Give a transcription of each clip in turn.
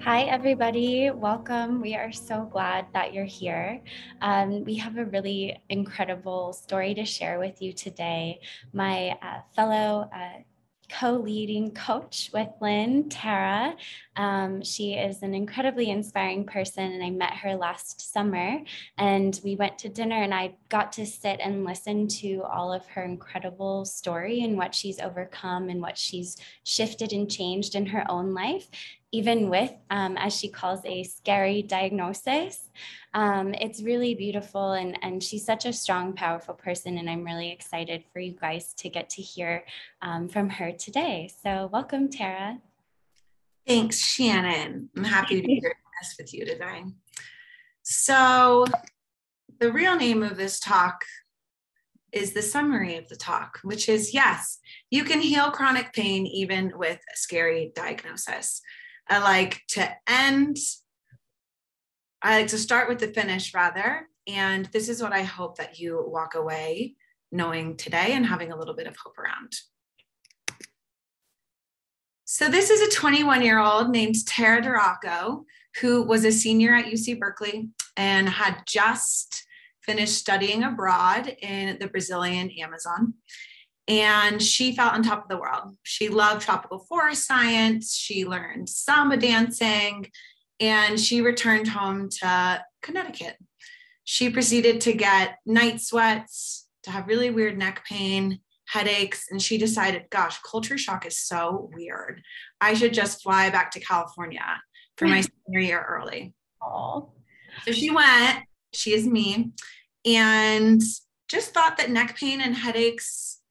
Hi, everybody. Welcome. We are so glad that you're here. We have a really incredible story to share with you today. My fellow co-leading coach with Lynn, Tara. She is an incredibly inspiring person, and I met her last summer, and we went to dinner, and I got to sit and listen to all of her incredible story and what she's overcome and what she's shifted and changed in her own life, even with, as she calls, a scary diagnosis. It's really beautiful, and she's such a strong, powerful person, and I'm really excited for you guys to get to hear from her today. So welcome, Tara. Thanks, Shannon. I'm happy to be here with you today. So the real name of this talk is the summary of the talk, which is, yes, you can heal chronic pain even with a scary diagnosis. I like to start with the finish rather. And this is what I hope that you walk away knowing today and having a little bit of hope around. So this is a 21-year-old named Tara Duraco, who was a senior at UC Berkeley and had just finished studying abroad in the Brazilian Amazon. And she felt on top of the world. She loved tropical forest science. She learned samba dancing, and she returned home to Connecticut. She proceeded to get night sweats, to have really weird neck pain, headaches, and she decided, gosh, culture shock is so weird. I should just fly back to California for my senior year early. Aww. So she went, she is me, and just thought that neck pain and headaches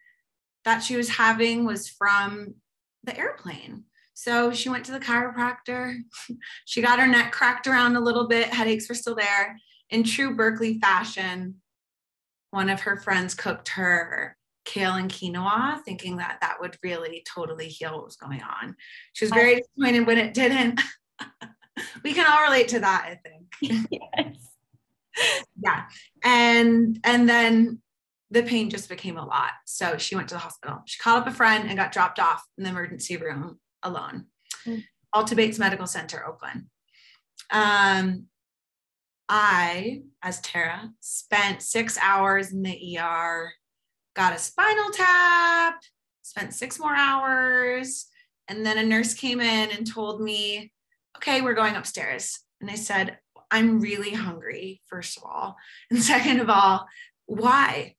that she was having was from the airplane. So she went to the chiropractor. She got her neck cracked around a little bit. Headaches were still there. In true Berkeley fashion, one of her friends cooked her kale and quinoa, thinking that that would really totally heal what was going on. She was very disappointed when it didn't. We can all relate to that, I think. Yes. Yeah. And then the pain just became a lot. So she went to the hospital. She called up a friend and got dropped off in the emergency room alone. Alta Bates Medical Center, Oakland. I, as Tara, spent 6 hours in the ER, got a spinal tap, spent 6 more hours. And then a nurse came in and told me, okay, we're going upstairs. And I said, I'm really hungry, first of all. And second of all, why?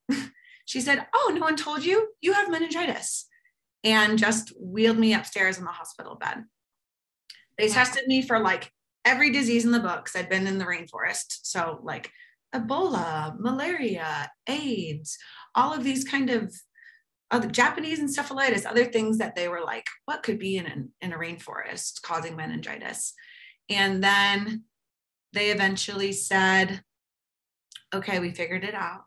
She said, oh, no one told you? You have meningitis. And just wheeled me upstairs in the hospital bed. They tested me for like every disease in the books. I'd been in the rainforest. So like Ebola, malaria, AIDS, all of these kind of Japanese encephalitis, other things that they were like, what could be in a rainforest causing meningitis? And then they eventually said, okay, we figured it out.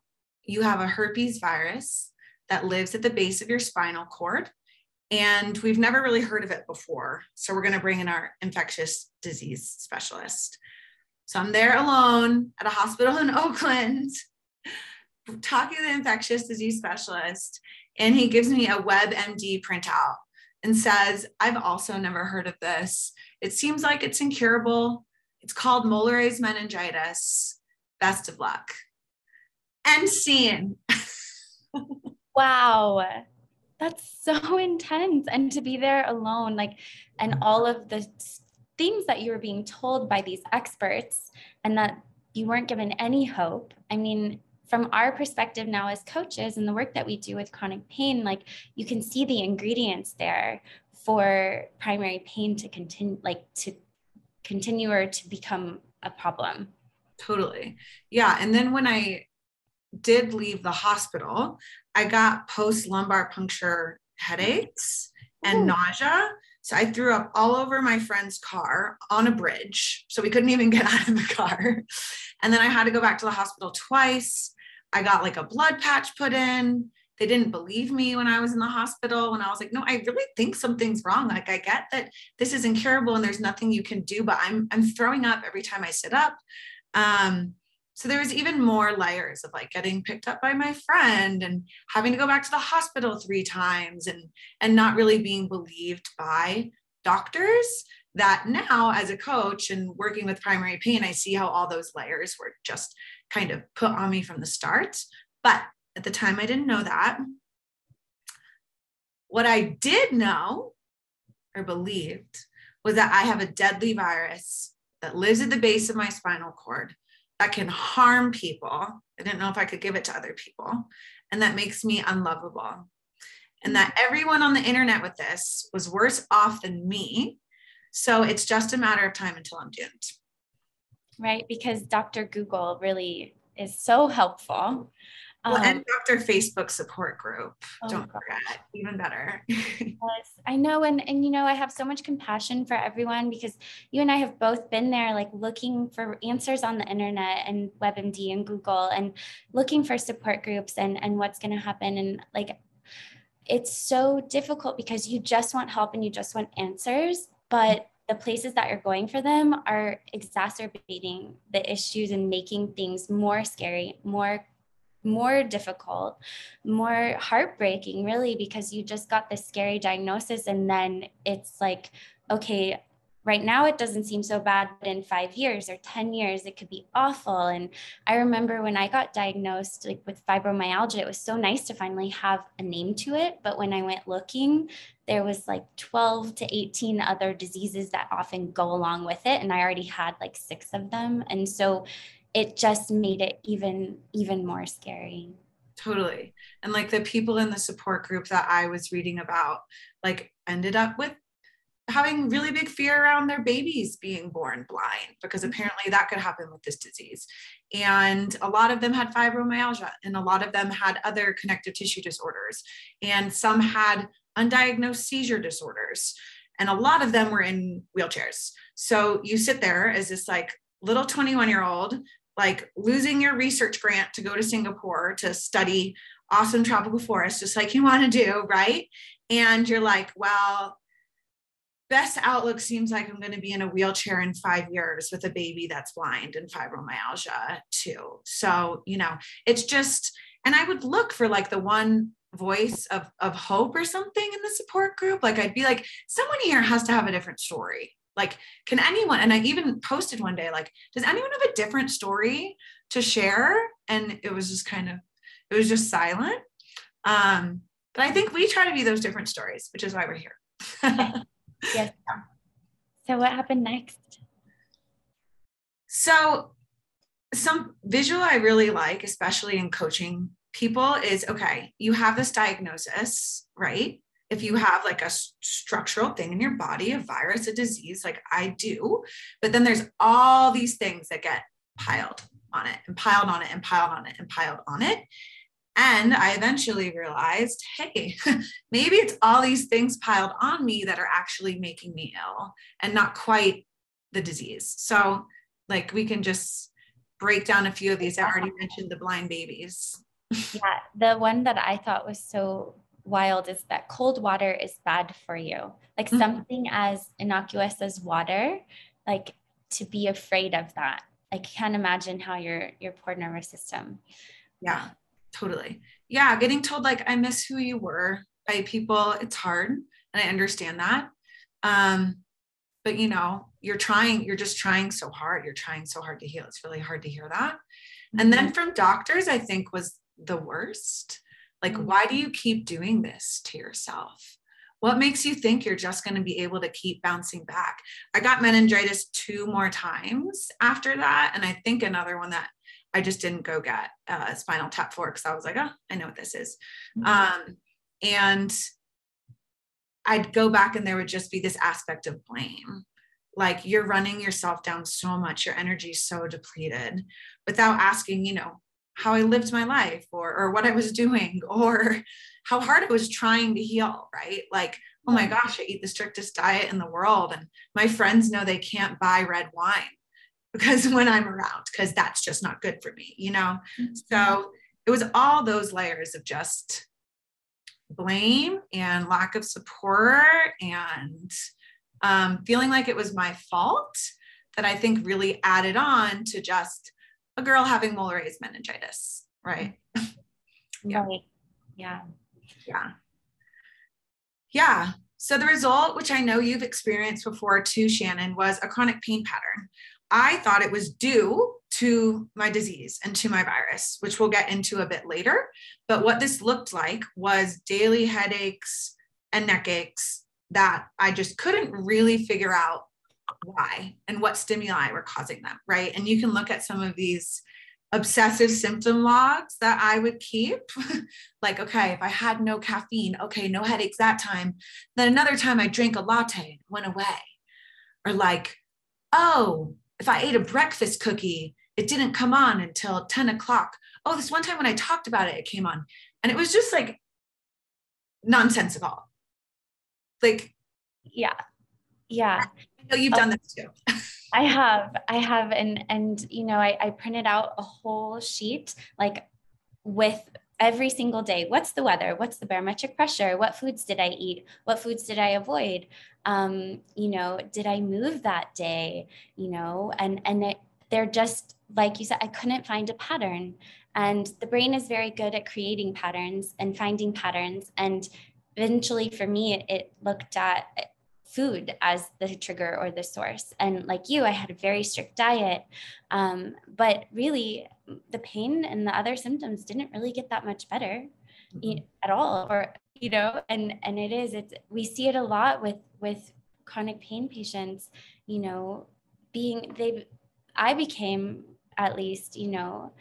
You have a herpes virus that lives at the base of your spinal cord, and we've never really heard of it before. So we're going to bring in our infectious disease specialist. So I'm there alone at a hospital in Oakland, talking to the infectious disease specialist, and he gives me a WebMD printout and says, I've also never heard of this. It seems like it's incurable. It's called Mollere's meningitis. Best of luck. End scene. Wow. That's so intense. And to be there alone, like, and all of the things that you were being told by these experts, and that you weren't given any hope. I mean, from our perspective now as coaches and the work that we do with chronic pain, like, you can see the ingredients there for primary pain to continue or to become a problem. Totally. Yeah. And then when I did leave the hospital, I got post-lumbar puncture headaches and nausea. So I threw up all over my friend's car on a bridge. So we couldn't even get out of the car. And then I had to go back to the hospital twice. I got like a blood patch put in. They didn't believe me when I was in the hospital. When I was like, no, I really think something's wrong. Like, I get that this is incurable and there's nothing you can do, but I'm throwing up every time I sit up. So there was even more layers of like getting picked up by my friend and having to go back to the hospital 3 times and not really being believed by doctors, that now as a coach and working with primary pain, I see how all those layers were just kind of put on me from the start. But at the time, I didn't know that. What I did know or believed was that I have a deadly virus that lives at the base of my spinal cord that can harm people. I didn't know if I could give it to other people, and that makes me unlovable. And that everyone on the internet with this was worse off than me. So it's just a matter of time until I'm doomed. Right, because Dr. Google really is so helpful. Well, and Dr. Facebook support group. Don't gosh. forget, even better. Yes, I know. And, you know, I have so much compassion for everyone because you and I have both been there, like looking for answers on the internet and WebMD and Google and looking for support groups and what's going to happen. And like, it's so difficult because you just want help and you just want answers, but the places that you're going for them are exacerbating the issues and making things more scary, more difficult, more heartbreaking, really, because you just got this scary diagnosis. And then it's like, okay, right now it doesn't seem so bad, but in 5 years or 10 years, it could be awful. And I remember when I got diagnosed like with fibromyalgia, it was so nice to finally have a name to it. But when I went looking, there was like 12 to 18 other diseases that often go along with it. And I already had like 6 of them. And so it just made it even more scary. Totally. And like the people in the support group that I was reading about, like ended up with having really big fear around their babies being born blind, because apparently that could happen with this disease. And a lot of them had fibromyalgia, and a lot of them had other connective tissue disorders, and some had undiagnosed seizure disorders. And a lot of them were in wheelchairs. So you sit there as this like little 21-year-old, like losing your research grant to go to Singapore to study awesome tropical forests, just like you want to do, right? And you're like, well, best outlook seems like I'm going to be in a wheelchair in 5 years with a baby that's blind and fibromyalgia too. So, you know, it's just, and I would look for like the one voice of hope or something in the support group. Like I'd be like, someone here has to have a different story. Like, can anyone, and I even posted one day, like, does anyone have a different story to share? And it was just kind of, it was just silent. But I think we try to be those different stories, which is why we're here. Yes. So what happened next? So some visual I really like, especially in coaching people, is, okay, you have this diagnosis, right? If you have like a structural thing in your body, a virus, a disease, like I do, but then there's all these things that get piled on it and piled on it and piled on it and piled on it. And I eventually realized, hey, maybe it's all these things piled on me that are actually making me ill and not quite the disease. So like we can just break down a few of these. I already mentioned the blind babies. Yeah, the one that I thought was so wild is that cold water is bad for you. Like something as innocuous as water, like to be afraid of that. I can't imagine how your poor nervous system. Yeah, totally. Yeah, getting told like I miss who you were by people, it's hard, and I understand that. But you know, you're just trying so hard. You're trying so hard to heal. It's really hard to hear that. Mm-hmm. And then from doctors, I think was the worst. Like, why do you keep doing this to yourself? What makes you think you're just going to be able to keep bouncing back? I got meningitis 2 more times after that. And I think another one that I just didn't go get spinal tap for, because I was like, oh, I know what this is. And I'd go back and there would just be this aspect of blame. Like, you're running yourself down so much, your energy is so depleted, without asking, you know, how I lived my life or what I was doing or how hard I was trying to heal, right? Like, oh my gosh, I eat the strictest diet in the world. And my friends know they can't buy red wine because when I'm around, because that's just not good for me, you know? Mm-hmm. So it was all those layers of just blame and lack of support and feeling like it was my fault that I think really added on to just a girl having Mulleray's meningitis, right? Yeah. Right. Yeah. Yeah. Yeah. So the result, which I know you've experienced before too, Shannon, was a chronic pain pattern. I thought it was due to my disease and to my virus, which we'll get into a bit later. But what this looked like was daily headaches and neck aches that I just couldn't really figure out why and what stimuli were causing them, right? And you can look at some of these obsessive symptom logs that I would keep. Like, okay, if I had no caffeine, okay, no headaches that time. Then another time I drank a latte and went away. Or like, oh, if I ate a breakfast cookie, it didn't come on until 10 o'clock. Oh, this one time when I talked about it, it came on. And it was just like nonsensical. Like, Yeah. Yeah. I know you've done this too. I have. And, you know, I printed out a whole sheet, like with every single day. What's the weather? What's the barometric pressure? What foods did I eat? What foods did I avoid? You know, did I move that day? You know, they're just, like you said, I couldn't find a pattern. And the brain is very good at creating patterns and finding patterns. And eventually for me, it looked at food as the trigger or the source. And like you, I had a very strict diet, but really the pain and the other symptoms didn't really get that much better at all. Or, you know, and we see it a lot with chronic pain patients, you know, I became, at least, you know,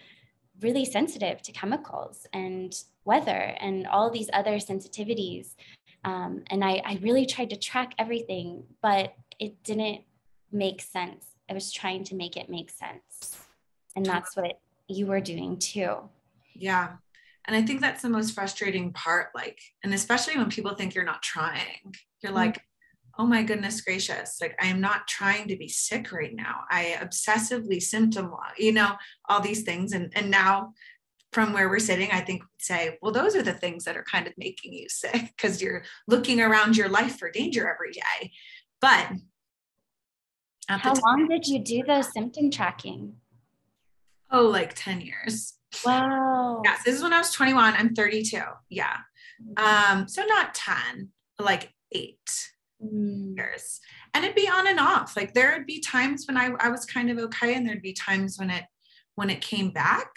really sensitive to chemicals and weather and all these other sensitivities. And I really tried to track everything, but it didn't make sense. I was trying to make it make sense. And that's what you were doing too. Yeah. And I think that's the most frustrating part. Like, and especially when people think you're not trying, you're like, oh my goodness gracious, like I am not trying to be sick right now. I obsessively symptom log, you know, all these things. And now from where we're sitting, I think we'd say, well, those are the things that are kind of making you sick because you're looking around your life for danger every day. But how long did you do the symptom tracking? Oh, like 10 years. Wow. Yes, this is when I was 21. I'm 32. Yeah. So not 10, but like 8 years. And it'd be on and off. Like there would be times when I was kind of okay, and there'd be times when it came back.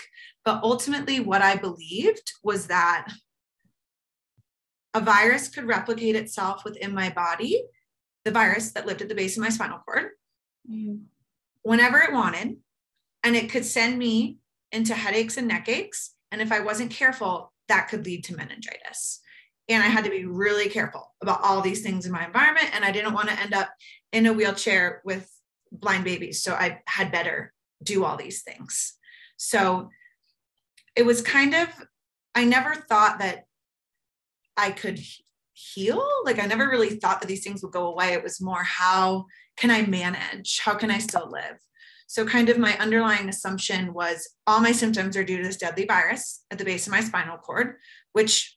But ultimately what I believed was that a virus could replicate itself within my body, the virus that lived at the base of my spinal cord, whenever it wanted, and it could send me into headaches and neck aches. And if I wasn't careful, that could lead to meningitis. And I had to be really careful about all these things in my environment. And I didn't want to end up in a wheelchair with blind babies. So I had better do all these things. So it was kind of, I never thought that I could heal. Like I never really thought that these things would go away. It was more, how can I manage? How can I still live? So kind of my underlying assumption was all my symptoms are due to this deadly virus at the base of my spinal cord, which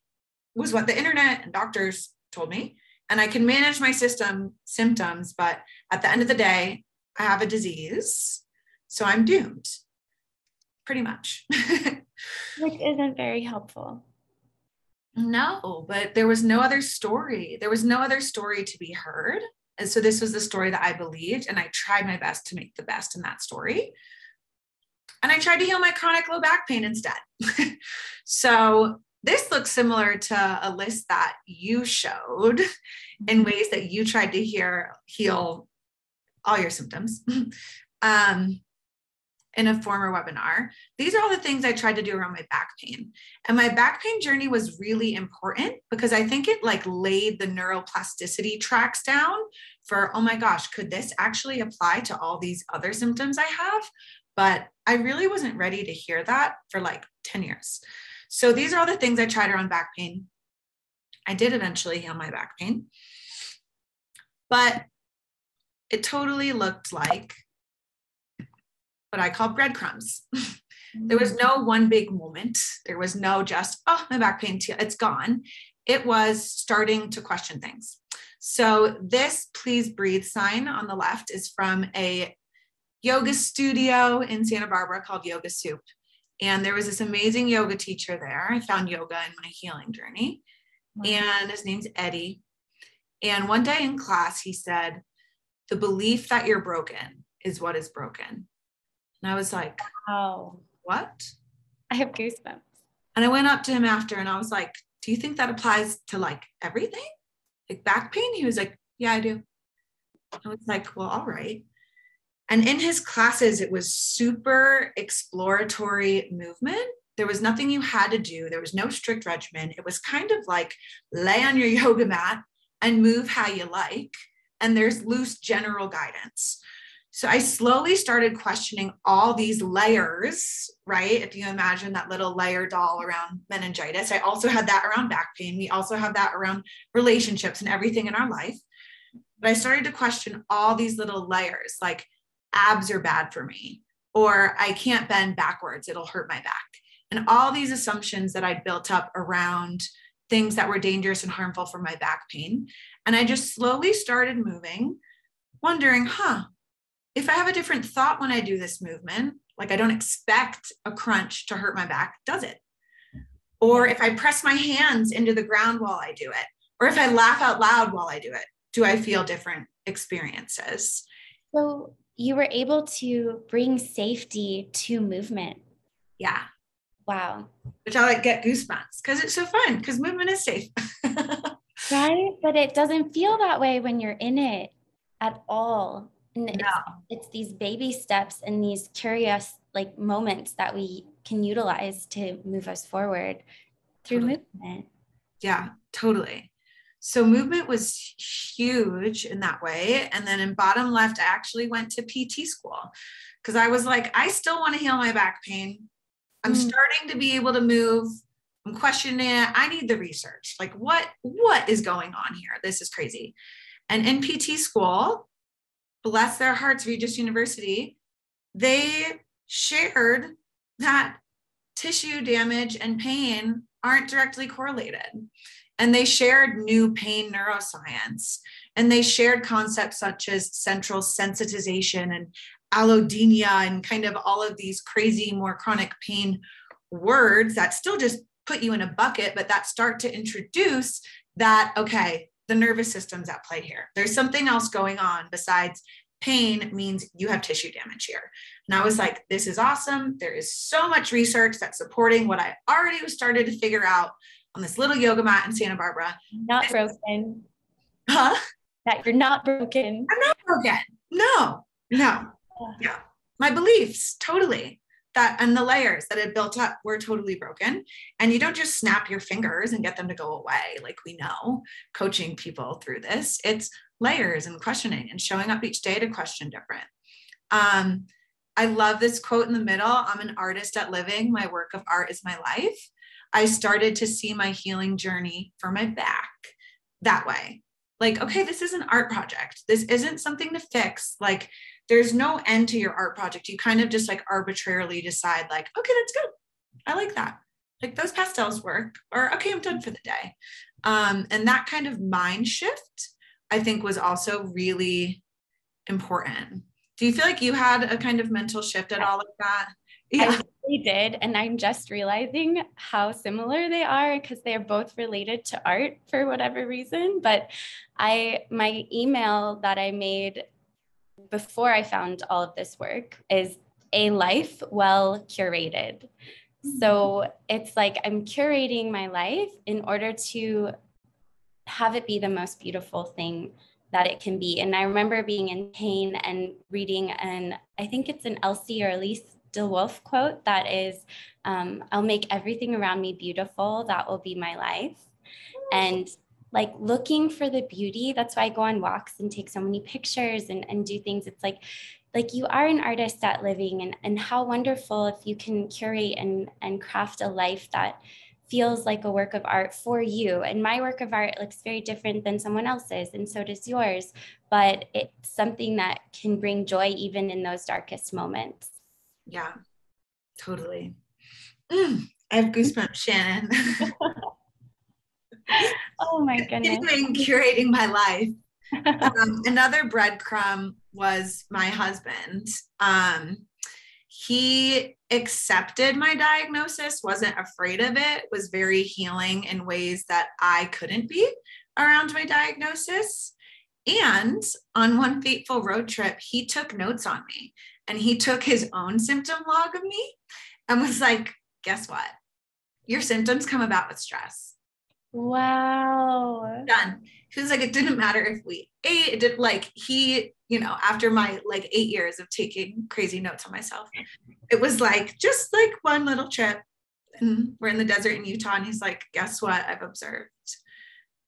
was what the internet and doctors told me. And I can manage my symptoms, but at the end of the day, I have a disease. So I'm doomed, pretty much. Which isn't very helpful. No, but there was no other story. There was no other story to be heard. And so this was the story that I believed, and I tried my best to make the best in that story. And I tried to heal my chronic low back pain instead. So this looks similar to a list that you showed in ways that you tried to heal all your symptoms in a former webinar. These are all the things I tried to do around my back pain. And my back pain journey was really important because I think it like laid the neuroplasticity tracks down for, oh my gosh, could this actually apply to all these other symptoms I have? But I really wasn't ready to hear that for like 10 years. So these are all the things I tried around back pain. I did eventually heal my back pain, but it totally looked like what I call breadcrumbs. There was no one big moment. There was no just, oh, my back pain, it's gone. It was starting to question things. So this please breathe sign on the left is from a yoga studio in Santa Barbara called Yoga Soup. And there was this amazing yoga teacher there. I found yoga in my healing journey. And his name's Eddie. And one day in class, he said, the belief that you're broken is what is broken. And I was like, Oh, what? I have goosebumps. And I went up to him after and I was like, do you think that applies to like everything? Like back pain? He was like, yeah, I do. I was like, well, all right. And in his classes, it was super exploratory movement. There was nothing you had to do. There was no strict regimen. It was kind of like lay on your yoga mat and move how you like. And there's loose general guidance. So I slowly started questioning all these layers, right? If you imagine that little layer doll around meningitis, I also had that around back pain. We also have that around relationships and everything in our life. But I started to question all these little layers, like abs are bad for me, or I can't bend backwards, it'll hurt my back. And all these assumptions that I built up around things that were dangerous and harmful for my back pain. And I just slowly started moving, wondering, if I have a different thought when I do this movement, like I don't expect a crunch to hurt my back, does it? Or if I press my hands into the ground while I do it, or if I laugh out loud while I do it, do I feel different experiences? So you were able to bring safety to movement. Yeah. Wow. Which I like get goosebumps because it's so fun because movement is safe. Right? But it doesn't feel that way when you're in it at all. And it's these baby steps and these curious like moments that we can utilize to move us forward through movement. Yeah, totally. So movement was huge in that way. And then in bottom left, I actually went to PT school because I was like, I still want to heal my back pain. I'm starting to be able to move. I'm questioning it. I need the research. Like what is going on here? This is crazy. And in PT school, bless their hearts, Regis University, they shared that tissue damage and pain aren't directly correlated. And they shared new pain neuroscience. And they shared concepts such as central sensitization and allodynia and kind of all of these crazy, more chronic pain words that still just put you in a bucket, but that start to introduce that, okay, the nervous system's at play here. There's something else going on besides pain means you have tissue damage here. And I was like, this is awesome. There is so much research that's supporting what I already was started to figure out on this little yoga mat in Santa Barbara. Not broken. Huh? That you're not broken. I'm not broken. No. Yeah. My beliefs, totally. That and the layers that had built up were totally broken. And you don't just snap your fingers and get them to go away. Like we know, coaching people through this, it's layers and questioning and showing up each day to question different. I love this quote in the middle. I'm an artist at living. My work of art is my life. I started to see my healing journey for my back that way. Like, okay, this is an art project. This isn't something to fix. Like, there's no end to your art project. You kind of just like arbitrarily decide like, okay, that's good. I like that. Like those pastels work, or okay, I'm done for the day. And that kind of mind shift, I think was also really important. Do you feel like you had a kind of mental shift at all like that? Yeah. I really did. And I'm just realizing how similar they are because they're both related to art for whatever reason. But my email that I made before I found all of this work is a life well curated. So it's like I'm curating my life in order to have it be the most beautiful thing that it can be. And I remember being in pain and reading, and I think it's an Elsie or Elise DeWolf quote that is, I'll make everything around me beautiful. That will be my life. And like looking for the beauty, that's why I go on walks and take so many pictures and do things. It's like you are an artist at living, and how wonderful if you can curate and craft a life that feels like a work of art for you. And my work of art looks very different than someone else's, and so does yours. But it's something that can bring joy even in those darkest moments. Yeah, totally. I have goosebumps, Shannon. Oh my goodness. Curating my life. Another breadcrumb was my husband. He accepted my diagnosis, wasn't afraid of it, was very healing in ways that I couldn't be around my diagnosis. And on one fateful road trip, he took notes on me, and he took his own symptom log of me and was like, guess what? Your symptoms come about with stress. Wow. Done. He was like, it didn't matter if we ate. It did, like, he, after my like 8 years of taking crazy notes on myself, it was like, just like one little trip, and we're in the desert in Utah, and he's like, guess what I've observed?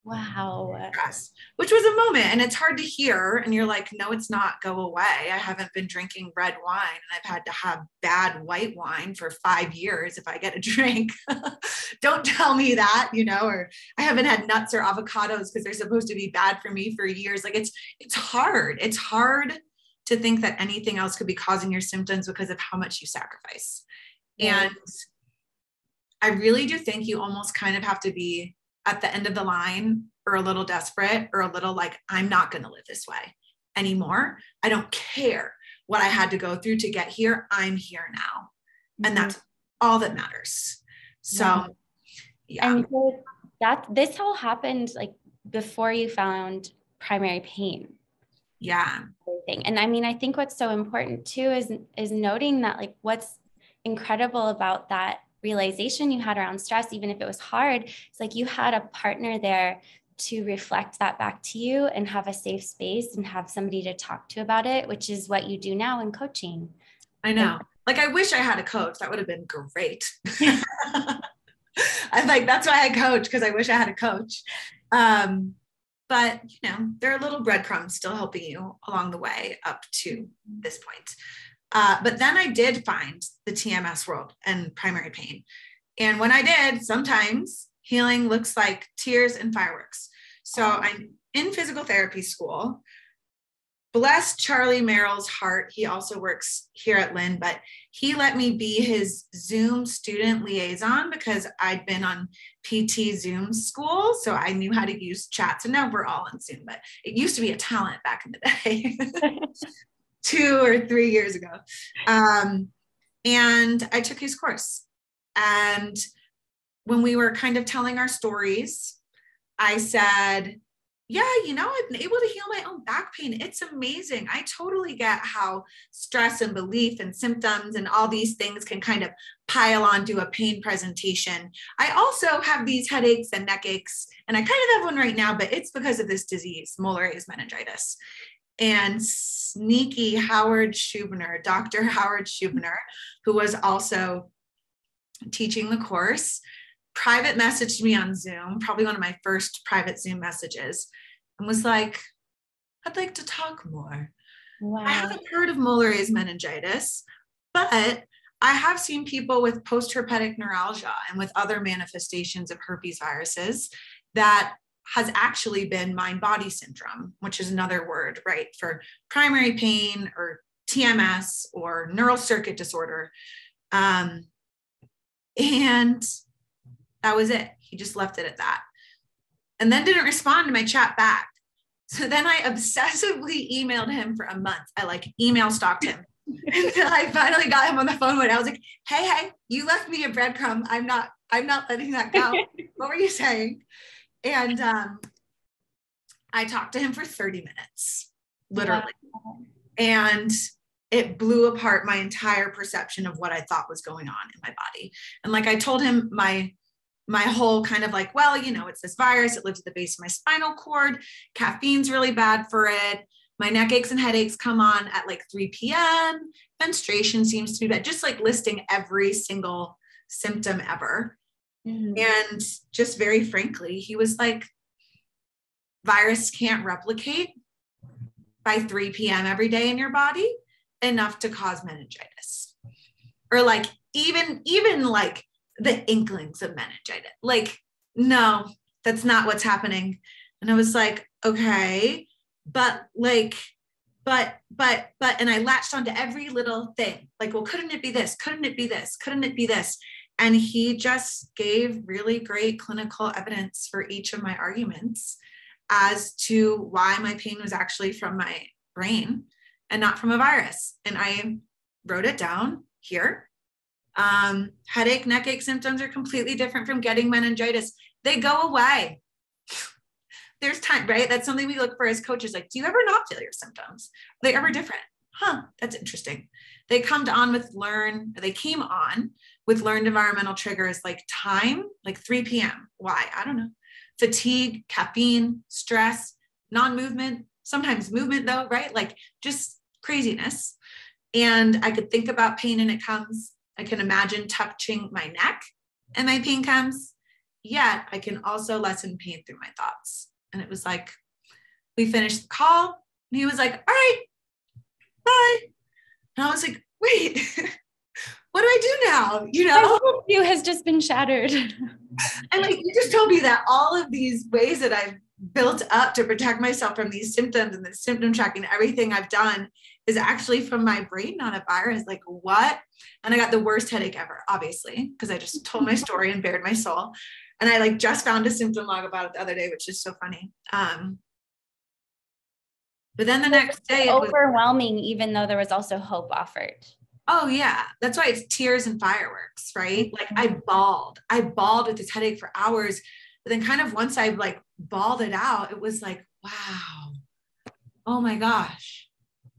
Wow. Stress, which was a moment, and it's hard to hear, and you're like, no, it's not, go away. I haven't been drinking red wine, and I've had to have bad white wine for 5 years if I get a drink. Don't tell me that, or I haven't had nuts or avocados because they're supposed to be bad for me for years. Like, it's hard to think that anything else could be causing your symptoms because of how much you sacrifice. Yeah. And I really do think you almost kind of have to be at the end of the line, or a little desperate, or a little like, I'm not going to live this way anymore. I don't care what I had to go through to get here. I'm here now. And that's all that matters. So, yeah. And so this all happened like before you found primary pain. Yeah. And I mean, I think what's so important too is noting that, like, what's incredible about that realization you had around stress, even if it was hard, it's like you had a partner there to reflect that back to you and have a safe space and have somebody to talk to about it, which is what you do now in coaching. I know. Like, I wish I had a coach. That would have been great. I'm like, that's why I coach, because I wish I had a coach. But, there are little breadcrumbs still helping you along the way up to this point. But then I did find the TMS world and primary pain. And when I did, sometimes healing looks like tears and fireworks. So I'm in physical therapy school. Bless Charlie Merrill's heart. He also works here at Lynn, but he let me be his Zoom student liaison because I'd been on PT Zoom school. So I knew how to use chats, and now we're all on Zoom, but it used to be a talent back in the day. 2 or 3 years ago. And I took his course. And when we were kind of telling our stories, I said, yeah, I've been able to heal my own back pain. It's amazing. I totally get how stress and belief and symptoms and all these things can kind of pile onto a pain presentation. I also have these headaches and neck aches, and I kind of have one right now, but it's because of this disease, Molleri's meningitis. And sneaky Howard Schubiner, Dr. Howard Schubiner, who was also teaching the course, private messaged me on Zoom, probably one of my first private Zoom messages, and was like, I'd like to talk more. Wow. I haven't heard of Molleri's meningitis, but I have seen people with post-herpetic neuralgia and with other manifestations of herpes viruses that has actually been mind-body syndrome, which is another word, right, for primary pain or TMS or neural circuit disorder. And that was it. He just left it at that. And then didn't respond to my chat back. So then I obsessively emailed him for a month. I like email stalked him until I finally got him on the phone. When I was like, hey, you left me a breadcrumb. I'm not letting that go. What were you saying? And I talked to him for 30 minutes, literally. Wow. And it blew apart my entire perception of what I thought was going on in my body. And like I told him my whole kind of like, well, it's this virus. It lives at the base of my spinal cord. Caffeine's really bad for it. My neck aches and headaches come on at like 3 p.m. Menstruation seems to be bad. Just like listing every single symptom ever. Mm-hmm. And just very frankly, he was like, virus can't replicate by 3 p.m. every day in your body enough to cause meningitis. Or like even like the inklings of meningitis. Like, no, that's not what's happening. And I was like, okay, but and I latched onto every little thing. Like, well, couldn't it be this? Couldn't it be this? Couldn't it be this? And he just gave really great clinical evidence for each of my arguments as to why my pain was actually from my brain and not from a virus. And I wrote it down here. Headache, neck ache symptoms are completely different from getting meningitis. They go away. there's time, right? That's something we look for as coaches. Like, do you ever not feel your symptoms? Are they ever different? Huh, that's interesting. They came on with learned environmental triggers like time, like 3 p.m. Why? I don't know. Fatigue, caffeine, stress, non-movement, sometimes movement though, right? Like just craziness. And I could think about pain and it comes. I can imagine touching my neck and my pain comes. Yet I can also lessen pain through my thoughts. And it was like, we finished the call and he was like, all right, bye. And I was like, wait, what do I do now? You know, my worldview has just been shattered. And like, you just told me that all of these ways that I've built up to protect myself from these symptoms and the symptom tracking, everything I've done is actually from my brain, not a virus. Like what? And I got the worst headache ever, obviously, because I just told my story and bared my soul. And I like just found a symptom log about it the other day, which is so funny. But then the next day, it was overwhelming, even though there was also hope offered. Oh yeah. That's why it's tears and fireworks, right? Like I bawled with this headache for hours. But then kind of once I like bawled it out, it was like, wow, oh my gosh,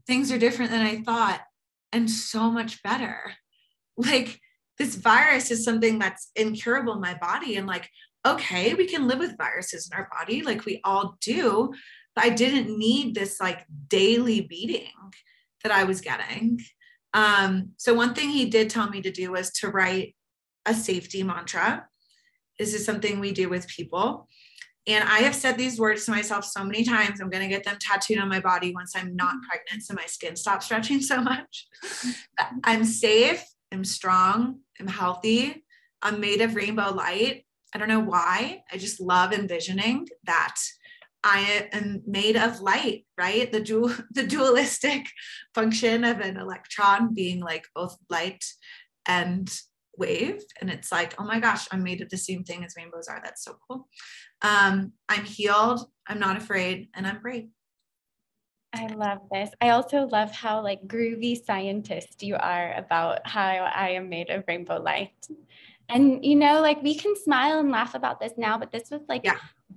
things are different than I thought and so much better. Like this virus is something that's incurable in my body. And like, okay, we can live with viruses in our body like we all do. But I didn't need this like daily beating that I was getting. So one thing he did tell me to do was to write a safety mantra. This is something we do with people. And I have said these words to myself so many times. I'm going to get them tattooed on my body once I'm not pregnant, so my skin stops stretching so much. I'm safe. I'm strong. I'm healthy. I'm made of rainbow light. I don't know why. I just love envisioning that I am made of light, right? The dualistic function of an electron being like both light and wave. And it's like, oh my gosh, I'm made of the same thing as rainbows are. That's so cool. I'm healed. I'm not afraid, and I'm brave. I love this. I also love how like groovy scientist you are about how I am made of rainbow light. And, you know, like we can smile and laugh about this now, but this was like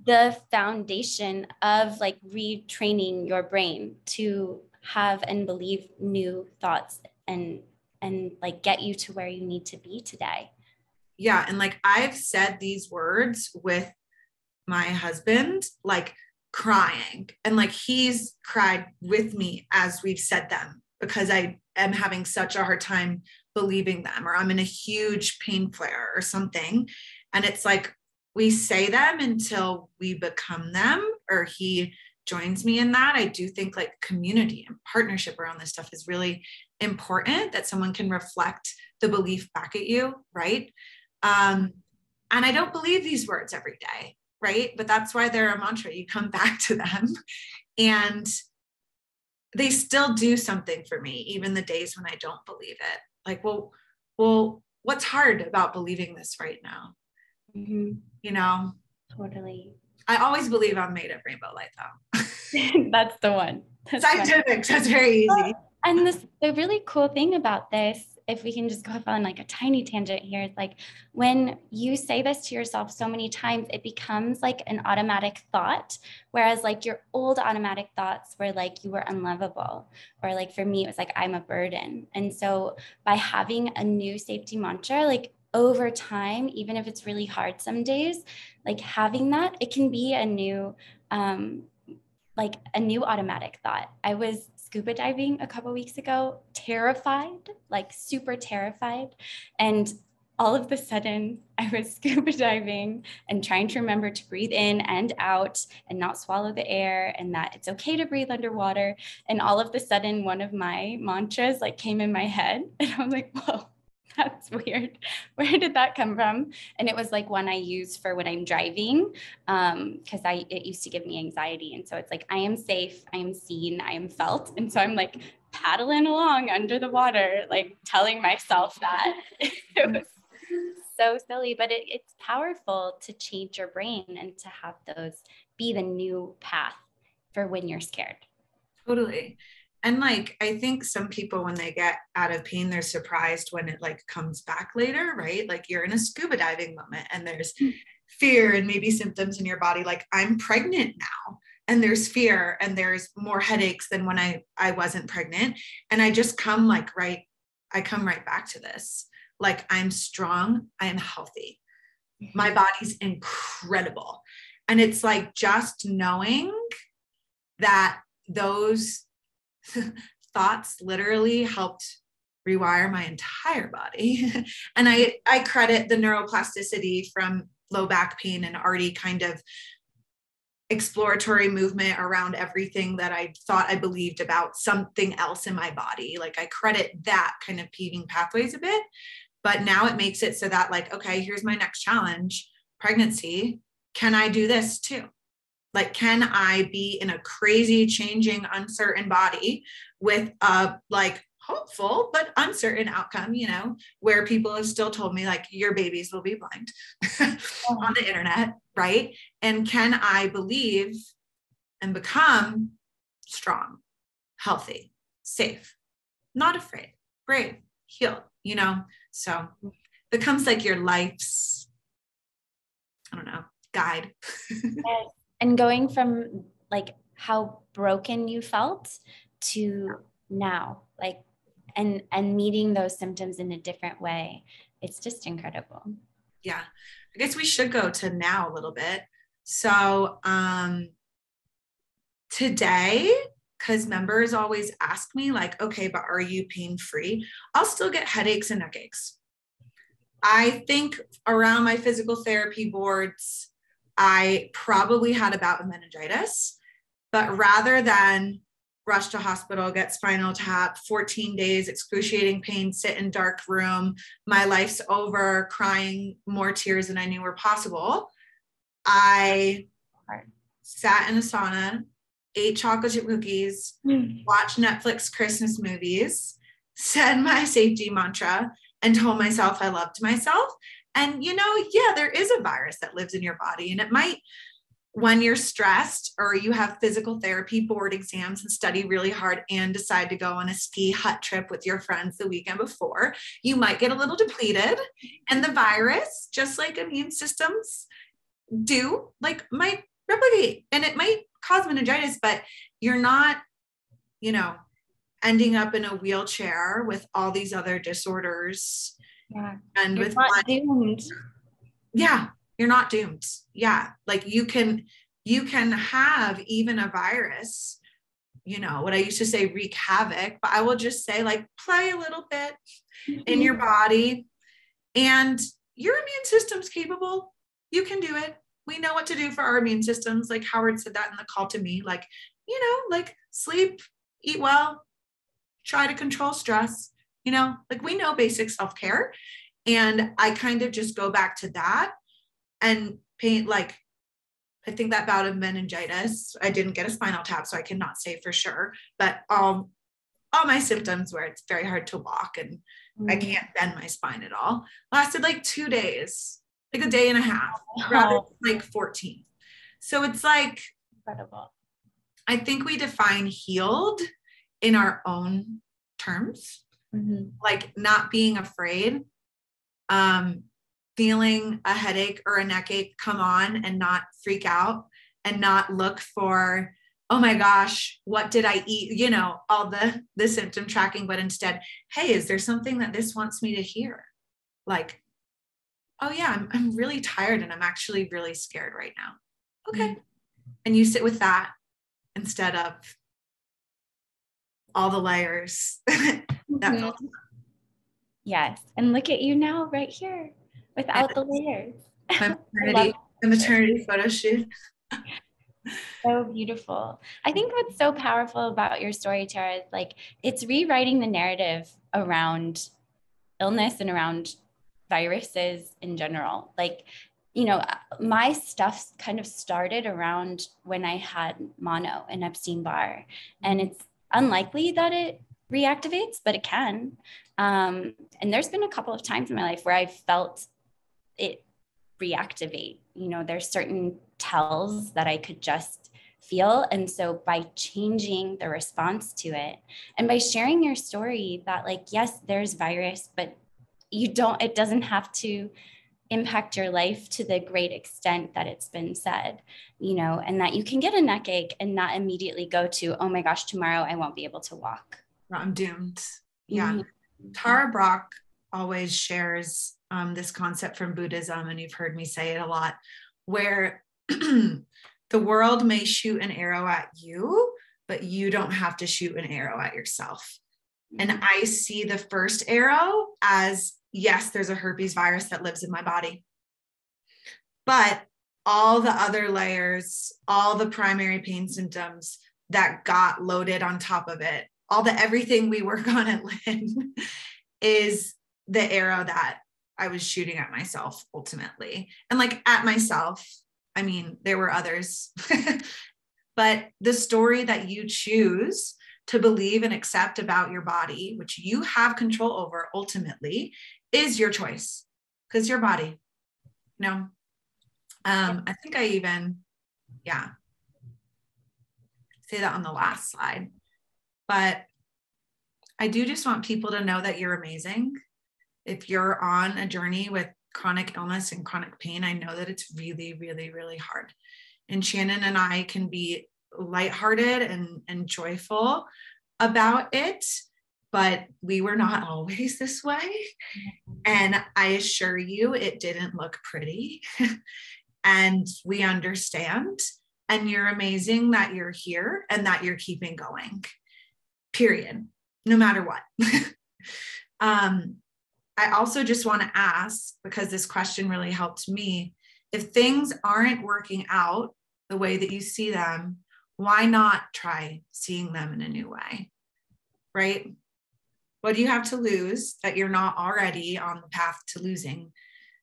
the foundation of like retraining your brain to have and believe new thoughts and like get you to where you need to be today. Yeah. And like I've said these words with my husband, like crying, and like he's cried with me as we've said them because I am having such a hard time believing them, or I'm in a huge pain flare or something. And it's like we say them until we become them, or he joins me in that. I do think like community and partnership around this stuff is really important, that someone can reflect the belief back at you, right? And I don't believe these words every day, right? But that's why they're a mantra. You come back to them and they still do something for me, even the days when I don't believe it. Like, well, what's hard about believing this right now? Mm-hmm. You know? Totally. I always believe I'm made of rainbow light though. That's the one. That's scientific. That's very easy. And the really cool thing about this, if we can just go off on like a tiny tangent here, is like when you say this to yourself so many times, it becomes like an automatic thought. Whereas like your old automatic thoughts were like you were unlovable, or like for me, it was like I'm a burden. And so by having a new safety mantra, like over time, even if it's really hard some days, like having that, it can be a new automatic thought. I was scuba diving a couple weeks ago, terrified, like super terrified. And all of a sudden I was scuba diving and trying to remember to breathe in and out and not swallow the air, and that it's okay to breathe underwater. And all of a sudden one of my mantras like came in my head, and I was like, whoa, that's weird. Where did that come from? And it was like one I use for when I'm driving, because it used to give me anxiety. And so it's like, I am safe, I am seen, I am felt. And so I'm like paddling along under the water, like telling myself that. It was so silly, but it's powerful to change your brain and to have those be the new path for when you're scared. Totally. And like, I think some people, when they get out of pain, they're surprised when it like comes back later, right? Like you're in a scuba diving moment and there's fear and maybe symptoms in your body. Like I'm pregnant now and there's fear and there's more headaches than when I wasn't pregnant. And I just come right back to this. Like I'm strong, I am healthy. My body's incredible. And it's like just knowing that those thoughts literally helped rewire my entire body. And I credit the neuroplasticity from low back pain and already kind of exploratory movement around everything that I thought I believed about something else in my body. Like I credit that kind of paving pathways a bit, but now it makes it so that like, okay, here's my next challenge, pregnancy. Can I do this too? Like, can I be in a crazy, changing, uncertain body with a like hopeful but uncertain outcome, you know, where people have still told me like your babies will be blind on the internet, right? And can I believe and become strong, healthy, safe, not afraid, brave, healed, you know? So becomes like your life's, I don't know, guide. Yes. And going from like how broken you felt to now, like, and meeting those symptoms in a different way. It's just incredible. Yeah. I guess we should go to now a little bit. So today, because members always ask me like, okay, but are you pain-free? I'll still get headaches and neck aches. I think around my physical therapy boards, I probably had a bout of meningitis, but rather than rush to hospital, get spinal tap, 14 days, excruciating pain, sit in dark room, my life's over, crying more tears than I knew were possible, I sat in a sauna, ate chocolate chip cookies, watched Netflix Christmas movies, said my safety mantra, and told myself I loved myself. And, you know, yeah, there is a virus that lives in your body, and it might, when you're stressed or you have physical therapy board exams and study really hard and decide to go on a ski hut trip with your friends the weekend before, you might get a little depleted. And the virus, just like immune systems do, like might replicate, and it might cause meningitis, but you're not, you know, ending up in a wheelchair with all these other disorders. Yeah. And you're with not doomed. Yeah, you're not doomed. Yeah. Like you can have even a virus, you know, what I used to say, wreak havoc, but I will just say like play a little bit in your body, and your immune system's capable. You can do it. We know what to do for our immune systems. Like Howard said that in the call to me, like, you know, like sleep, eat well, try to control stress, you know, like we know basic self-care. And I kind of just go back to that and paint, like, I think that bout of meningitis, I didn't get a spinal tap, so I cannot say for sure, but all my symptoms where it's very hard to walk and I can't bend my spine at all lasted like 2 days, like a day and a half, rather than like 14. So it's like, incredible. I think we define healed in our own terms, like not being afraid, feeling a headache or a neck ache come on and not freak out and not look for, oh my gosh, what did I eat? You know, all the symptom tracking, but instead, hey, is there something that this wants me to hear? Like, oh yeah, I'm really tired and I'm actually really scared right now. Okay. And you sit with that instead of all the layers. Yes. And look at you now right here without the layers. The maternity photo shoot. So beautiful. I think what's so powerful about your story, Tara, is like it's rewriting the narrative around illness and around viruses in general. Like, you know, my stuff kind of started around when I had mono and Epstein-Barr, and it's unlikely that it reactivates, but it can. And there's been a couple of times in my life where I felt it reactivate. You know, there's certain tells that I could just feel. And so by changing the response to it and by sharing your story that like, yes, there's virus, but it doesn't have to impact your life to the great extent that it's been said, you know, and that you can get a neck ache and not immediately go to, oh my gosh, tomorrow I won't be able to walk. I'm doomed. Yeah. Mm-hmm. Tara Brach always shares this concept from Buddhism, and you've heard me say it a lot, where the world may shoot an arrow at you, but you don't have to shoot an arrow at yourself. Mm-hmm. And I see the first arrow as, yes, there's a herpes virus that lives in my body, but all the other layers, all the primary pain symptoms that got loaded on top of it, all the everything we work on at Lynn is the arrow that I was shooting at myself ultimately. And like at myself, I mean, there were others, but the story that you choose to believe and accept about your body, which you have control over ultimately, is your choice, because your body, you know, I think I even, say that on the last slide, but I do just want people to know that you're amazing. If you're on a journey with chronic illness and chronic pain, I know that it's really, really, really hard. And Shannon and I can be lighthearted and joyful about it, but we were not always this way. And I assure you, it didn't look pretty. And we understand. And you're amazing that you're here and that you're keeping going, period, no matter what. I also just want to ask, because this question really helped me, if things aren't working out the way that you see them, why not try seeing them in a new way, right? What do you have to lose that you're not already on the path to losing?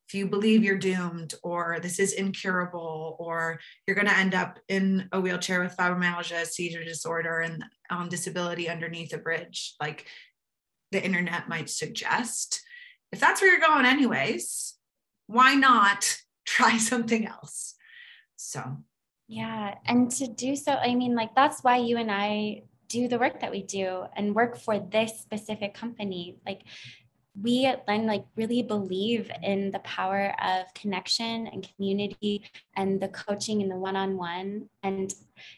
If you believe you're doomed, or this is incurable, or you're going to end up in a wheelchair with fibromyalgia, seizure disorder, and on disability underneath a bridge, like the internet might suggest, if that's where you're going anyways, why not try something else? So. Yeah. And to do so, I mean, like, that's why you and I do the work that we do and work for this specific company. Like, we at Lynn like really believe in the power of connection and community and the coaching and the one-on-one, and,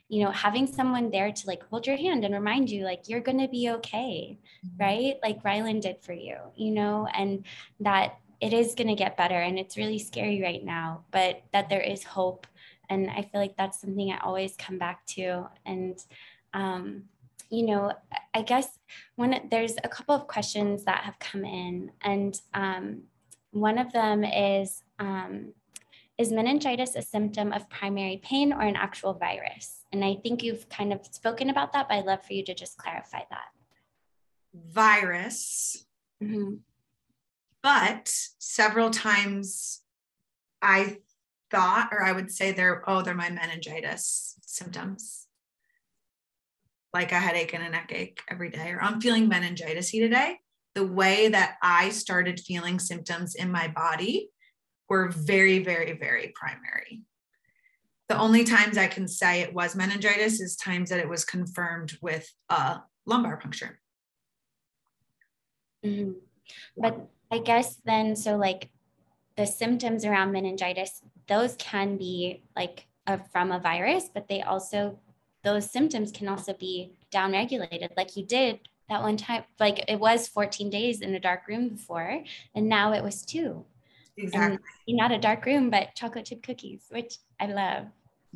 you know, having someone there to like hold your hand and remind you like you're going to be okay, right? Like Rylan did for you, you know, and that it is going to get better. And it's really scary right now, but that there is hope. And I feel like that's something I always come back to. And you know, I guess there's a couple of questions that have come in, and one of them is meningitis a symptom of primary pain or an actual virus? And I think you've kind of spoken about that, but I'd love for you to just clarify that. Virus. Mm-hmm. But several times I thought, or I would say they're my meningitis symptoms. Like a headache and a neck ache every day, or I'm feeling meningitis-y today. The way that I started feeling symptoms in my body were very, very, very primary. The only times I can say it was meningitis is times that it was confirmed with a lumbar puncture. Mm-hmm. But I guess then, so like the symptoms around meningitis, those can be like from a virus, but those symptoms can also be downregulated, like you did that one time. Like it was 14 days in a dark room before, and now it was 2. Exactly. And not a dark room, but chocolate chip cookies, which I love.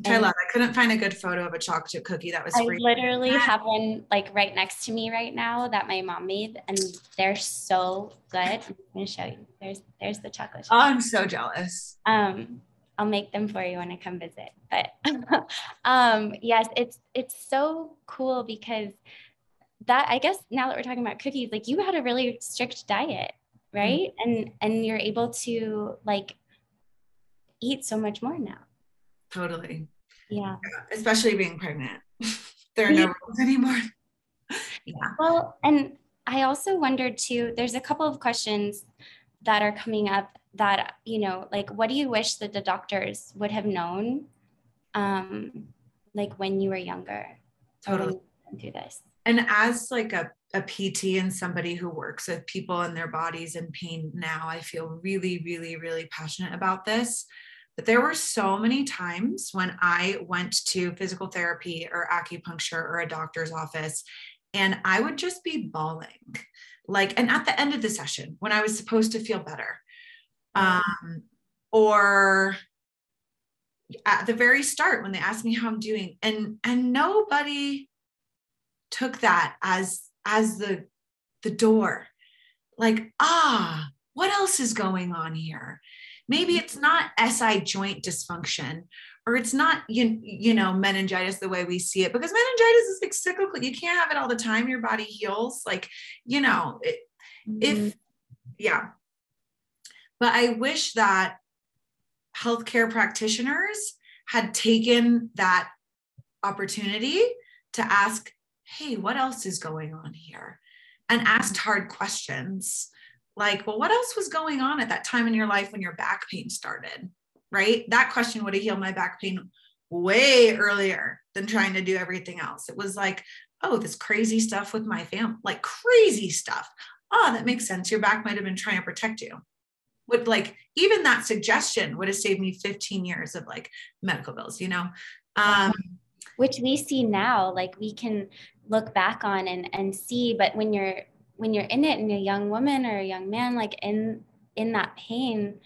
I couldn't find a good photo of a chocolate chip cookie that was free. I literally have one like right next to me right now that my mom made, and they're so good. I'm going to show you. There's the chocolate chip. Oh, I'm so jealous. I'll make them for you when I come visit. But yes, it's so cool, because that, I guess now that we're talking about cookies, like you had a really strict diet, right? Mm-hmm. And you're able to like eat so much more now. Totally. Yeah. Especially being pregnant. There are no rules anymore. Yeah. Well, and I also wondered too, there's a couple of questions that are coming up that, you know, like, what do you wish that the doctors would have known, like when you were younger? Totally. Do this. And as like a a PT and somebody who works with people and their bodies in pain now, I feel really, really, really passionate about this. But there were so many times when I went to physical therapy or acupuncture or a doctor's office, and I would just be bawling. Like, and at the end of the session, when I was supposed to feel better, or at the very start when they asked me how I'm doing, and nobody took that as the door. Like, what else is going on here? Maybe it's not SI joint dysfunction, or it's not, meningitis the way we see it, because meningitis is like cyclical. You can't have it all the time. Your body heals. Like, But I wish that healthcare practitioners had taken that opportunity to ask, hey, what else is going on here? And asked hard questions like, well, what else was going on at that time in your life when your back pain started, right? That question would have healed my back pain way earlier than trying to do everything else. It was like, oh, this crazy stuff with my family, like crazy stuff. Oh, that makes sense. Your back might have been trying to protect you. Would like, even that suggestion would have saved me 15 years of like medical bills, which we see now, like we can look back on and see, but when you're in it and a young woman or a young man, like in that pain,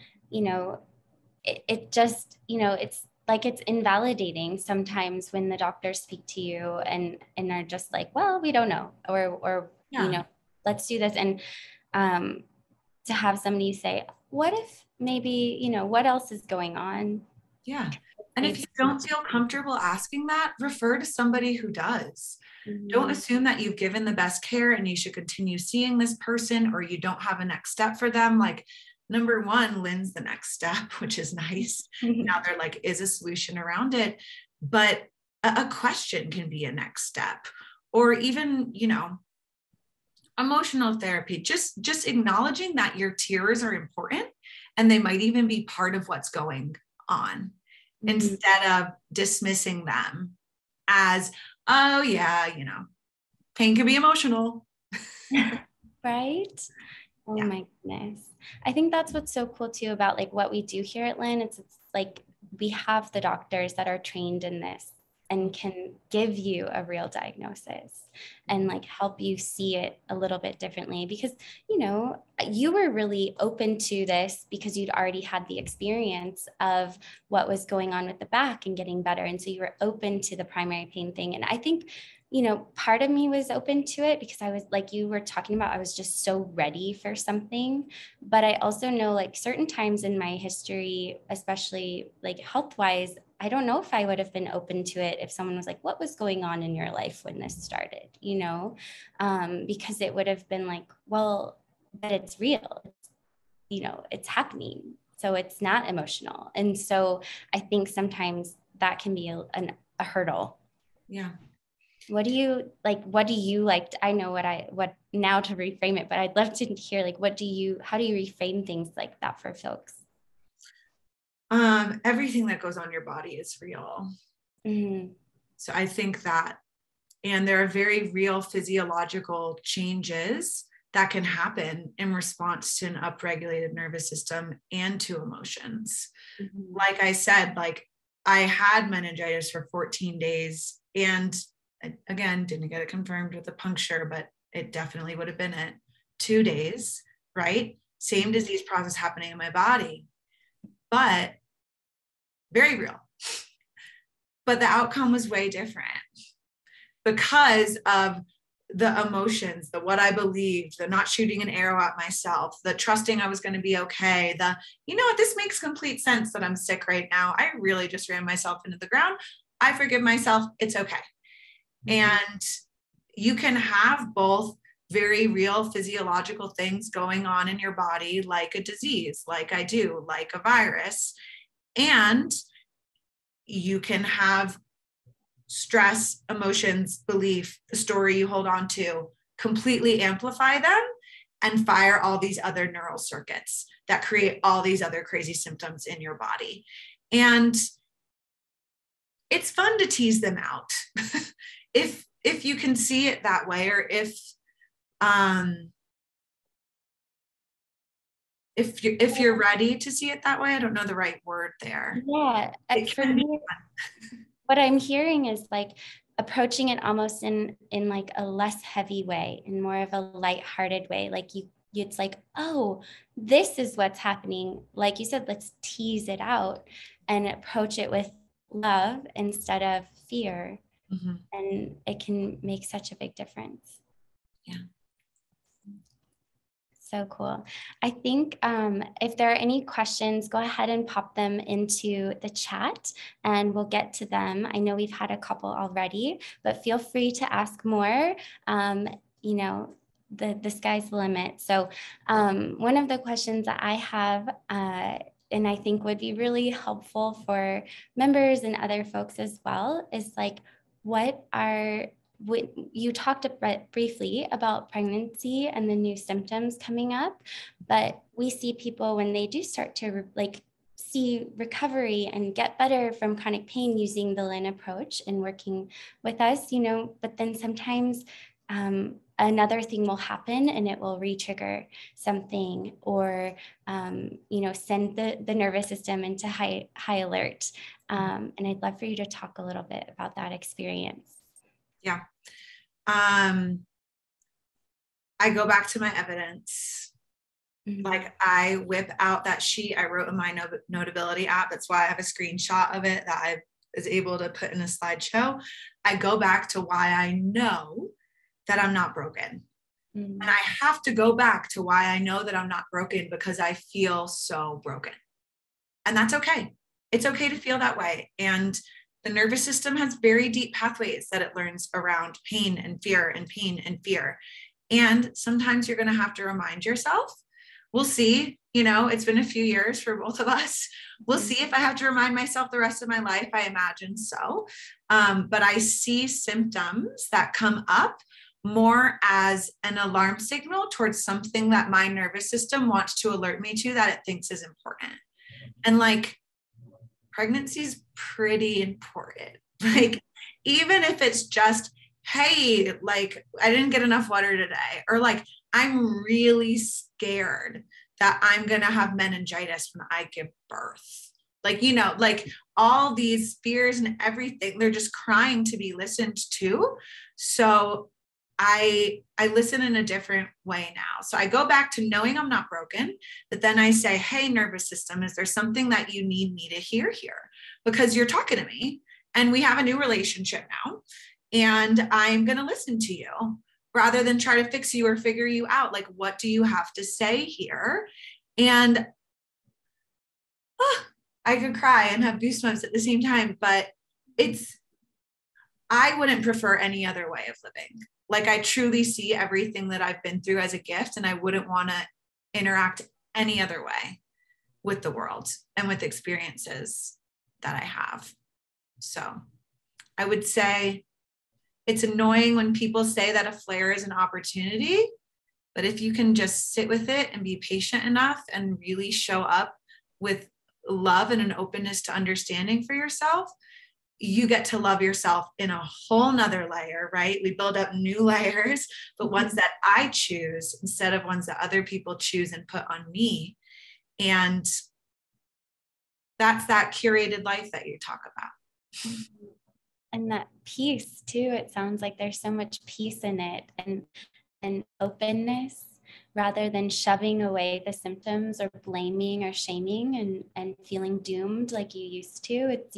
it just, it's like, it's invalidating sometimes when the doctors speak to you and are just like, well, we don't know, or let's do this. And to have somebody say, what if maybe, what else is going on? Yeah. And if you don't feel comfortable asking that, refer to somebody who does. Mm-hmm. Don't assume that you've given the best care and you should continue seeing this person, or you don't have a next step for them. Like, number one, Lynn's the next step, which is nice. Now they're like, is a solution around it. But a question can be a next step, or even, emotional therapy, just acknowledging that your tears are important and they might even be part of what's going on, instead of dismissing them as, oh yeah, pain can be emotional. Right? Oh my goodness. I think that's what's so cool too about like what we do here at Lynn. It's like we have the doctors that are trained in this and can give you a real diagnosis and like help you see it a little bit differently, because, you were really open to this because you'd already had the experience of what was going on with the back and getting better. And so you were open to the primary pain thing. And I think, part of me was open to it because I was like you were talking about, I was just so ready for something. But I also know like certain times in my history, especially like health-wise, I don't know if I would have been open to it if someone was like, what was going on in your life when this started, because it would have been like, well, but it's real, it's happening. So it's not emotional. And so I think sometimes that can be a hurdle. Yeah. What do you like? I know what now to reframe it, but I'd love to hear like, how do you reframe things like that for folks? Everything that goes on your body is real. Mm-hmm. So I think that, and there are very real physiological changes that can happen in response to an upregulated nervous system and to emotions. Mm-hmm. Like I said, like I had meningitis for 14 days and again, didn't get it confirmed with a puncture, but it definitely would have been at 2 days, right? Same disease process happening in my body, but very real. But the outcome was way different because of the emotions, the what I believed, the not shooting an arrow at myself, the trusting I was going to be okay, this makes complete sense that I'm sick right now. I really just ran myself into the ground. I forgive myself. It's okay. And you can have both very real physiological things going on in your body, like a disease, like I do, like a virus. And you can have stress, emotions, belief, the story you hold on to, completely amplify them and fire all these other neural circuits that create all these other crazy symptoms in your body. And it's fun to tease them out. If you can see it that way, or if Um, if you're ready to see it that way, I don't know the right word there. Yeah, for me, what I'm hearing is like approaching it almost in like a less heavy way, in more of a lighthearted way. Like it's like, oh, this is what's happening. Like you said, let's tease it out and approach it with love instead of fear. Mm-hmm. And it can make such a big difference. Yeah. So cool. I think if there are any questions, go ahead and pop them into the chat and we'll get to them. I know we've had a couple already, but feel free to ask more. You know, the sky's the limit. So one of the questions that I have, and I think would be really helpful for members and other folks as well, is like, you talked briefly about pregnancy and the new symptoms coming up, but we see people when they do start to see recovery and get better from chronic pain using the Lynn approach and working with us, but then sometimes another thing will happen and it will re-trigger something or, send the nervous system into high alert. And I'd love for you to talk a little bit about that experience. Yeah. I go back to my evidence. Mm-hmm. Like I whip out that sheet I wrote in my Notability app. That's why I have a screenshot of it that I was able to put in a slideshow. I go back to why I know that I'm not broken. Mm-hmm. And I have to go back to why I know that I'm not broken because I feel so broken. And that's okay. It's okay to feel that way. And the nervous system has very deep pathways that it learns around pain and fear and pain and fear. And sometimes you're going to have to remind yourself. We'll see, it's been a few years for both of us. We'll see if I have to remind myself the rest of my life. I imagine so. But I see symptoms that come up more as an alarm signal towards something that my nervous system wants to alert me to that it thinks is important. And like, pregnancy is pretty important. Like, even if it's just, hey, like, I didn't get enough water today, or like, I'm really scared that I'm going to have meningitis when I give birth. Like, like all these fears and everything, they're just crying to be listened to. So I listen in a different way now. So I go back to knowing I'm not broken, but then I say, hey, nervous system, is there something that you need me to hear here? Because you're talking to me and we have a new relationship now and I'm going to listen to you rather than try to fix you or figure you out. Like, what do you have to say here? And I could cry and have goosebumps at the same time, but I wouldn't prefer any other way of living. Like, I truly see everything that I've been through as a gift, and I wouldn't want to interact any other way with the world and with experiences that I have. So I would say it's annoying when people say that a flare is an opportunity, but if you can just sit with it and be patient enough and really show up with love and an openness to understanding for yourself, you get to love yourself in a whole nother layer, right? We build up new layers, but ones that I choose instead of ones that other people choose and put on me. And that's that curated life that you talk about. And that peace too, it sounds like there's so much peace in it and openness rather than shoving away the symptoms or blaming or shaming and feeling doomed like you used to. It's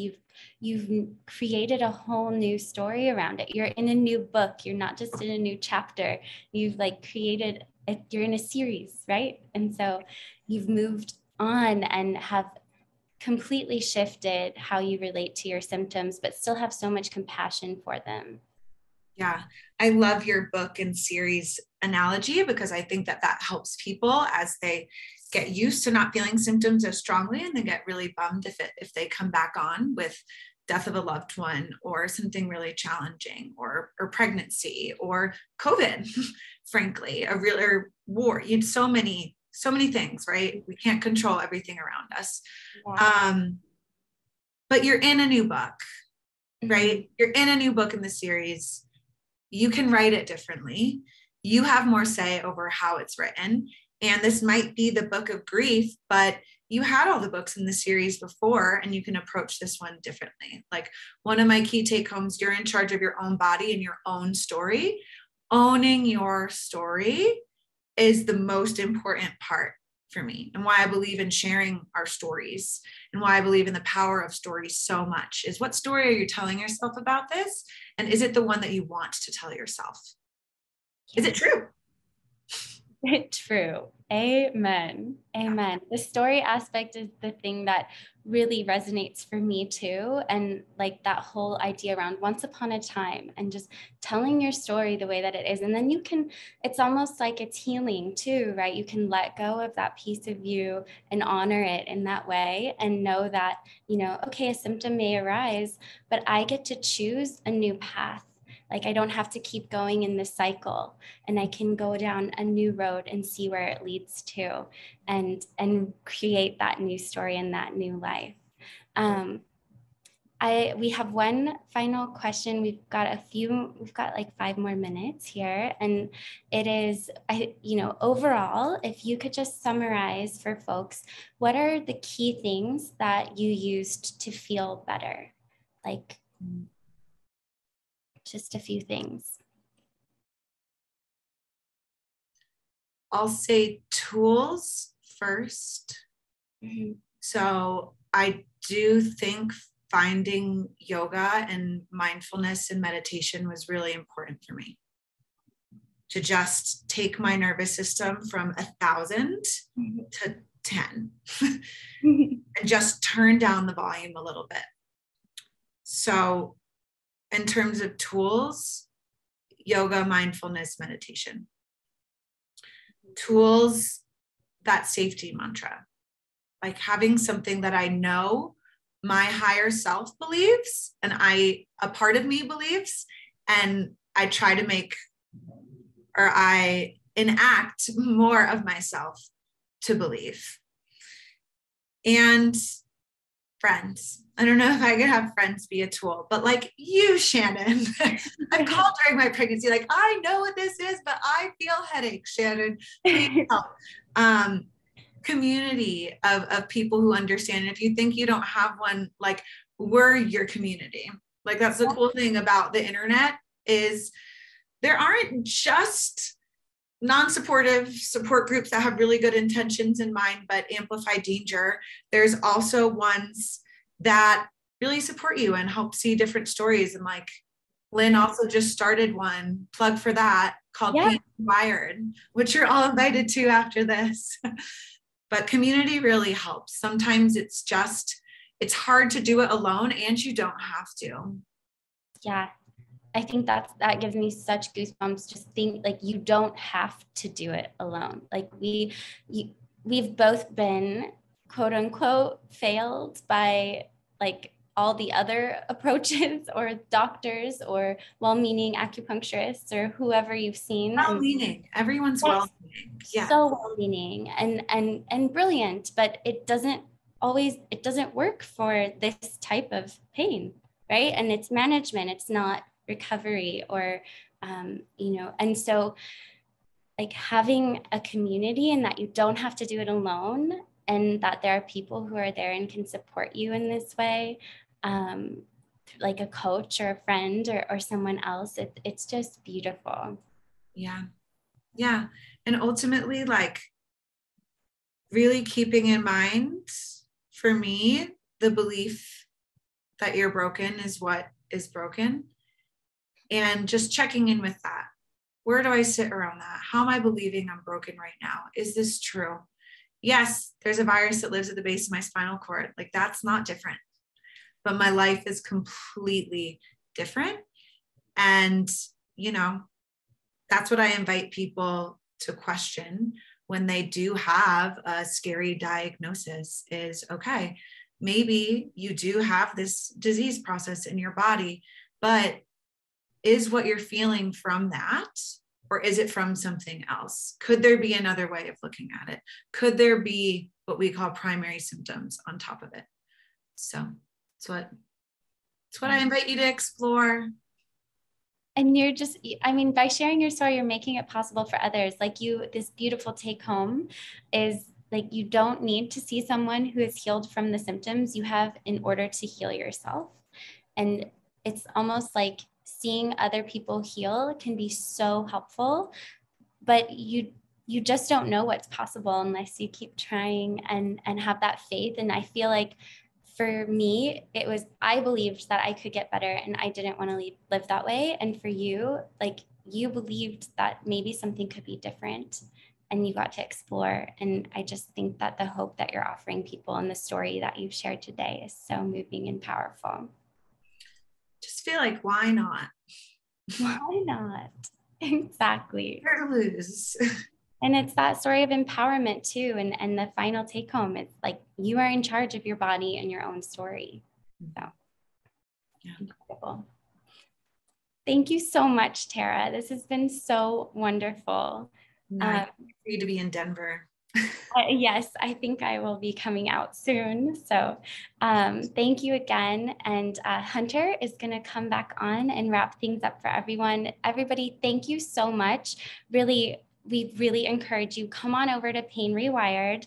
you've created a whole new story around it. You're in a new book. You're not just in a new chapter. You've created you're in a series, right? And so you've moved on and have completely shifted how you relate to your symptoms, but still have so much compassion for them. Yeah, I love your book and series analogy because I think that helps people as they get used to not feeling symptoms as strongly and then get really bummed if they come back on with death of a loved one or something really challenging or pregnancy or COVID, frankly, or war. You have so many things, right? We can't control everything around us. Yeah. But you're in a new book, right? Mm-hmm. You're in a new book in the series. You can write it differently. you have more say over how it's written. And this might be the book of grief, but you had all the books in the series before, and you can approach this one differently. Like, one of my key take homes, you're in charge of your own body and your own story. Owning your story is the most important part for me, and why I believe in sharing our stories, and why I believe in the power of stories so much is, what story are you telling yourself about this? And is it the one that you want to tell yourself? Is it true? True. Amen. Amen. The story aspect is the thing that really resonates for me too. And like that whole idea around once upon a time and just telling your story the way that it is. And then you can, it's almost like it's healing too, right? You can let go of that piece of you and honor it in that way and know that, you know, okay, a symptom may arise, but I get to choose a new path. Like I don't have to keep going in this cycle, and I can go down a new road and see where it leads to, and create that new story and that new life. We have one final question. We've got like 5 more minutes here, and it is, overall, if you could just summarize for folks, what are the key things that you used to feel better? Like just a few things. I'll say tools first. Mm-hmm. So I do think finding yoga and mindfulness and meditation was really important for me, to just take my nervous system from 1,000 to 10 and just turn down the volume a little bit. So in terms of tools, yoga, mindfulness, meditation. Tools, that safety mantra, like having something that I know my higher self believes and a part of me believes, and I try to make, or I enact more of myself to believe. And friends. I don't know if I could have friends be a tool, but like you, Shannon, I've called during my pregnancy, like, I know what this is, but I feel headaches, Shannon, please help. Community of people who understand. And if you think you don't have one, like, we're your community. Like, that's the cool thing about the internet is there aren't just non-supportive support groups that have really good intentions in mind, but amplify danger. There's also ones that really support you and help see different stories. And like Lynn also just started one, plug for that, called Pain Wired, which you're all invited to after this. But community really helps. Sometimes it's hard to do it alone, and you don't have to. Yeah. I think that gives me such goosebumps. Just think, like, you don't have to do it alone. Like we've both been quote unquote failed by like all the other approaches or doctors or well-meaning acupuncturists or whoever you've seen. Well-meaning. Everyone's well-meaning. Yeah. So well-meaning and brilliant, but it doesn't work for this type of pain, right? And it's management. It's not recovery or, and so like having a community and that you don't have to do it alone and that there are people who are there and can support you in this way, like a coach or a friend or someone else, it's just beautiful. Yeah. Yeah. And ultimately, like, really keeping in mind, for me, the belief that you're broken is what is broken. And just checking in with that. Where do I sit around that? How am I believing I'm broken right now? Is this true? Yes, there's a virus that lives at the base of my spinal cord. Like, that's not different. But my life is completely different. And, that's what I invite people to question when they do have a scary diagnosis is, okay, maybe you do have this disease process in your body, but is what you're feeling from that, or is it from something else? Could there be another way of looking at it? Could there be what we call primary symptoms on top of it? So it's what I invite you to explore. And you're just, I mean, by sharing your story, you're making it possible for others. Like you, this beautiful take home is like, you don't need to see someone who is healed from the symptoms you have in order to heal yourself. And it's almost like seeing other people heal can be so helpful, but you just don't know what's possible unless you keep trying and have that faith. And I feel like for me, it was, I believed that I could get better and I didn't want to live that way. And for you, like you believed that maybe something could be different and you got to explore. And I just think that the hope that you're offering people and the story that you've shared today is so moving and powerful. Just feel like, why not? Why not? Exactly. Where to lose? And it's that story of empowerment too. And the final take home, it's like you are in charge of your body and your own story. So Yeah. incredible. Thank you so much, Tara. This has been so wonderful. Nice for you to be in Denver. Yes, I think I will be coming out soon. So thank you again. And Hunter is going to come back on and wrap things up for everyone. Everybody, thank you so much. Really, we really encourage you, come on over to Pain Rewired.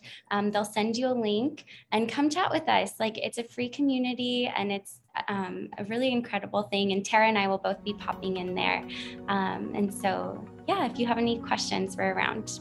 They'll send you a link and come chat with us. Like it's a free community and it's a really incredible thing. And Tara and I will both be popping in there. And so, yeah, if you have any questions, we're around.